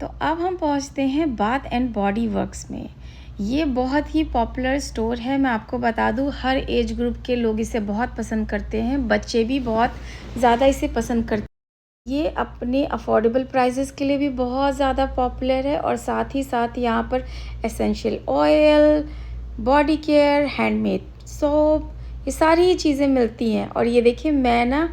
तो अब हम पहुंचते हैं बाथ एंड बॉडी वर्क्स में। ये बहुत ही पॉपुलर स्टोर है। मैं आपको बता दूं, हर एज ग्रुप के लोग इसे बहुत पसंद करते हैं। बच्चे भी बहुत ज़्यादा इसे पसंद करते हैं। ये अपने अफोर्डेबल प्राइसेस के लिए भी बहुत ज़्यादा पॉपुलर है और साथ ही साथ यहाँ पर essential oil, body care, handmade soap, ये सारी चीज़ें मिलती हैं। और ये देखिए, मैं ना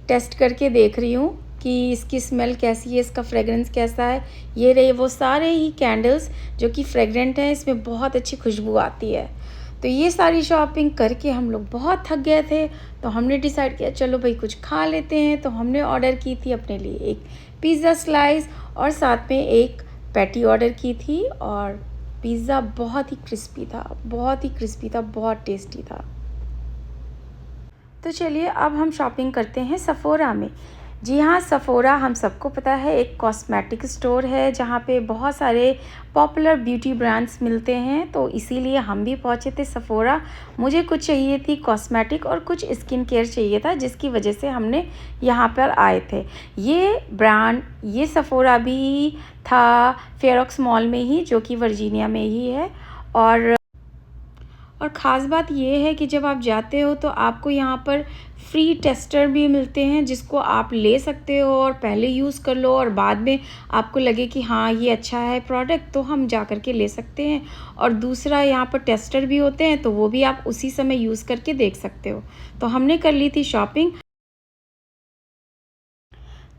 टेस्ट करके देख रही हूँ कि इसकी स्मेल कैसी है, इसका फ्रेगरेंस कैसा है। ये रहे वो सारे ही कैंडल्स जो कि फ्रेगरेंट हैं, इसमें बहुत अच्छी खुशबू आती है। तो ये सारी शॉपिंग करके हम लोग बहुत थक गए थे, तो हमने डिसाइड किया चलो भाई कुछ खा लेते हैं। तो हमने ऑर्डर की थी अपने लिए एक पिज़्ज़ा स्लाइस और साथ में एक पैटी ऑर्डर की थी। और पिज़्ज़ा बहुत ही क्रिस्पी था, बहुत ही क्रिस्पी था, बहुत टेस्टी था। तो चलिए अब हम शॉपिंग करते हैं सफ़ोरा में। जी हाँ, सफ़ोरा हम सबको पता है एक कॉस्मेटिक स्टोर है जहाँ पे बहुत सारे पॉपुलर ब्यूटी ब्रांड्स मिलते हैं। तो इसीलिए हम भी पहुँचे थे सफ़ोरा। मुझे कुछ चाहिए थी कॉस्मेटिक और कुछ स्किन केयर चाहिए था, जिसकी वजह से हमने यहाँ पर आए थे। ये सफ़ोरा भी था फेयरॉक्स मॉल में ही, जो कि वर्जीनिया में ही है। और ख़ास बात ये है कि जब आप जाते हो तो आपको यहाँ पर फ्री टेस्टर भी मिलते हैं, जिसको आप ले सकते हो और पहले यूज़ कर लो और बाद में आपको लगे कि हाँ ये अच्छा है प्रोडक्ट, तो हम जा कर के ले सकते हैं। और दूसरा, यहाँ पर टेस्टर भी होते हैं, तो वो भी आप उसी समय यूज़ करके देख सकते हो। तो हमने कर ली थी शॉपिंग।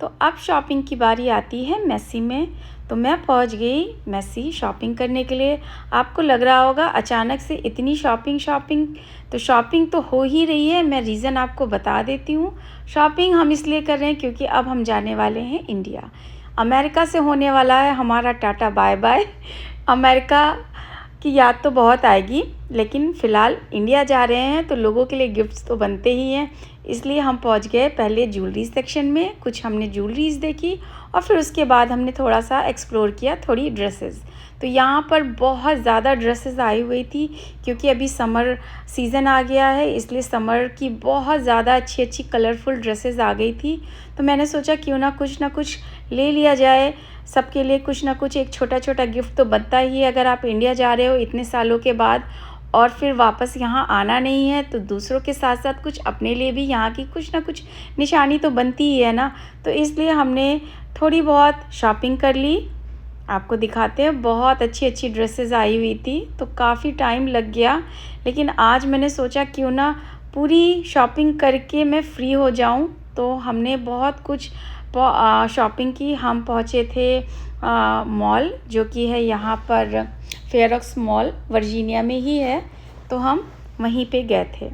तो अब शॉपिंग की बारी आती है मैसी में। तो मैं पहुंच गई मैसी शॉपिंग करने के लिए। आपको लग रहा होगा अचानक से इतनी शॉपिंग, तो शॉपिंग तो हो ही रही है। मैं रीज़न आपको बता देती हूँ। शॉपिंग हम इसलिए कर रहे हैं क्योंकि अब हम जाने वाले हैं इंडिया। अमेरिका से होने वाला है हमारा टाटा बाय बाय। अमेरिका की याद तो बहुत आएगी, लेकिन फ़िलहाल इंडिया जा रहे हैं तो लोगों के लिए गिफ्ट्स तो बनते ही हैं। इसलिए हम पहुंच गए पहले ज्वेलरी सेक्शन में। कुछ हमने ज्वेलरीज देखी और फिर उसके बाद हमने थोड़ा सा एक्सप्लोर किया थोड़ी ड्रेसेस। तो यहाँ पर बहुत ज़्यादा ड्रेसेस आई हुई थी क्योंकि अभी समर सीज़न आ गया है, इसलिए समर की बहुत ज़्यादा अच्छी कलरफुल ड्रेसेस आ गई थी। तो मैंने सोचा क्यों ना कुछ ले लिया जाए। सबके लिए कुछ ना कुछ एक छोटा गिफ्ट तो बनता ही है। अगर आप इंडिया जा रहे हो इतने सालों के बाद और फिर वापस यहाँ आना नहीं है, तो दूसरों के साथ साथ कुछ अपने लिए भी यहाँ की कुछ ना कुछ निशानी तो बनती ही है ना। तो इसलिए हमने थोड़ी बहुत शॉपिंग कर ली। आपको दिखाते हैं, बहुत अच्छी ड्रेसेस आई हुई थी, तो काफ़ी टाइम लग गया। लेकिन आज मैंने सोचा क्यों ना पूरी शॉपिंग करके मैं फ्री हो जाऊं। तो हमने बहुत कुछ शॉपिंग की। हम पहुंचे थे मॉल, जो कि है यहाँ पर फेयरॉक्स मॉल वर्जीनिया में ही है, तो हम वहीं पे गए थे।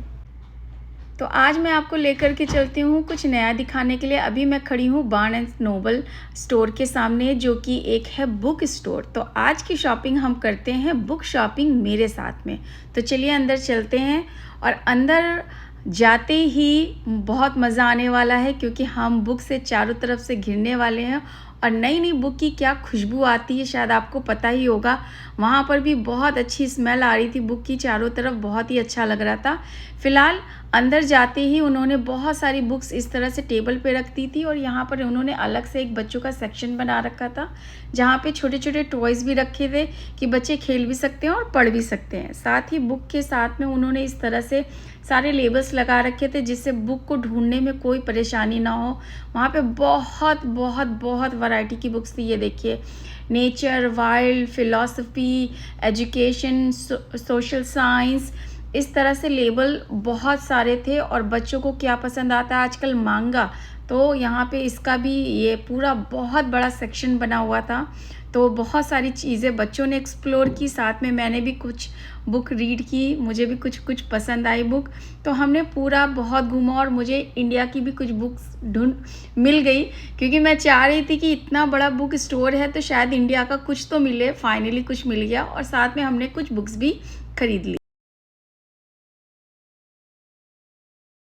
तो आज मैं आपको लेकर के चलती हूँ कुछ नया दिखाने के लिए। अभी मैं खड़ी हूँ बार्न एंड नोबल स्टोर के सामने, जो कि एक है बुक स्टोर। तो आज की शॉपिंग हम करते हैं बुक शॉपिंग मेरे साथ में। तो चलिए अंदर चलते हैं। और अंदर जाते ही बहुत मज़ा आने वाला है क्योंकि हम बुक से चारों तरफ से घिरने वाले हैं। और नई बुक की क्या खुशबू आती है, शायद आपको पता ही होगा। वहाँ पर भी बहुत अच्छी स्मेल आ रही थी बुक की चारों तरफ, बहुत ही अच्छा लग रहा था। फ़िलहाल अंदर जाते ही उन्होंने बहुत सारी बुक्स इस तरह से टेबल पे रख दी थी और यहाँ पर उन्होंने अलग से एक बच्चों का सेक्शन बना रखा था, जहाँ पे छोटे टॉयज़ भी रखे थे कि बच्चे खेल भी सकते हैं और पढ़ भी सकते हैं। साथ ही बुक के साथ में उन्होंने इस तरह से सारे लेबल्स लगा रखे थे जिससे बुक को ढूंढने में कोई परेशानी ना हो। वहाँ पे बहुत वैरायटी की बुक्स थी। ये देखिए, nature, wild, philosophy, education, social science, इस तरह से लेबल बहुत सारे थे। और बच्चों को क्या पसंद आता है आजकल, मांगा, तो यहाँ पे इसका भी ये पूरा बहुत बड़ा सेक्शन बना हुआ था। तो बहुत सारी चीज़ें बच्चों ने एक्सप्लोर की, साथ में मैंने भी कुछ बुक रीड की। मुझे भी कुछ पसंद आई बुक, तो हमने पूरा बहुत घूमा और मुझे इंडिया की भी कुछ बुक्स ढूंढ मिल गई क्योंकि मैं चाह रही थी कि इतना बड़ा बुक स्टोर है तो शायद इंडिया का कुछ तो मिले। फाइनली कुछ मिल गया और साथ में हमने कुछ बुक्स भी खरीद ली।